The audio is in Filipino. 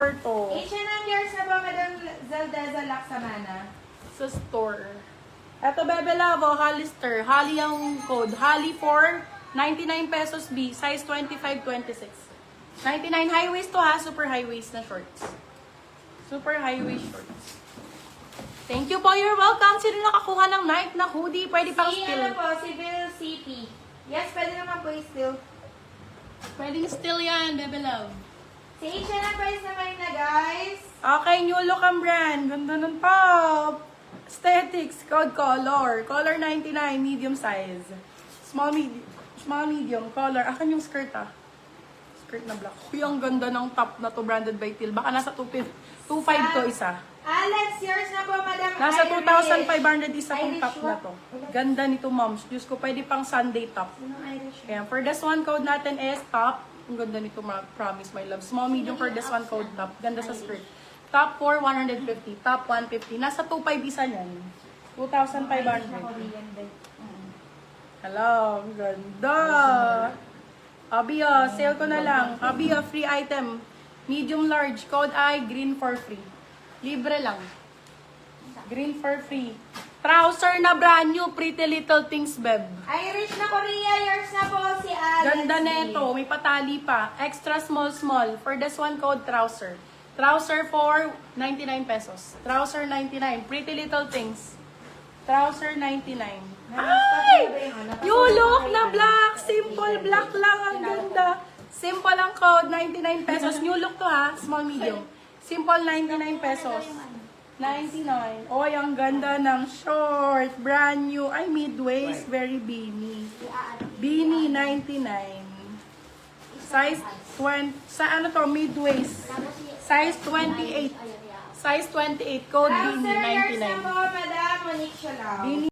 to. H&M years na ba, Madam Zeldeza Laksamana? Sa store. Eto, Bebe Lavo, Hollister. Holly ang code. Holly for 99 pesos B. Size 25-26. 99 high waist to ha. Super high waist na shorts. Super high waist shorts. Thank you po. You're welcome. Sino nakakuha ng Nike na hoodie? Pwede pang Si steal. ano po, si Bill CP. Yes, pwede naman po i-steal. Pwedeng steal yan, Bebe Love. Si H&M price naman na, guys. Okay, new look ang brand. Ganda ng top. Aesthetics, code color. Color 99, medium size. Small, medium, color. Akan yung skirt Skirt na black. Uy, ang ganda ng top na to, branded by Till. Baka nasa 2.5 to isa. Alex, yours na po, Madam Nasa Irish. 2,500 isa tong Irish top na to. Ganda nito, moms. Diyos ko, pwede pang Sunday top. Sinong Irish? Kaya, for this one code natin is top. Ang ganda nito, promise, my love. Small, medium for this one code top. Ganda sa skirt. Top 4, 150. Top 150. Nasa 2.5 isa niyan. 2,500. Korean din. Hello, ang ganda. Abia, sale ko na lang. Abia, free item. Medium large. Code I, green for free. Libre lang. Green for free. Trouser na brand new. Pretty Little Things, beb. Irish na Korea, yours na po si Alex. Ganda neto. May patali pa. Extra small, small. For this one code, trouser. Trouser for 99 pesos. Trouser 99. Pretty Little Things. Trouser 99. Ay! New look na black. Simple black lang. Ang ganda. Simple ang code. 99 pesos. New look to ha. Small, medium. Simple 99 pesos. 99. Oy, ang ganda ng short. Brand new. Ay, mid-waist. Very beanie. Beanie 99. Size 20. Sa ano to? Mid-waist. Size 28. Size 28. Code Trouser, Beanie yours na 99. po, Madam Monique Shalao. Beanie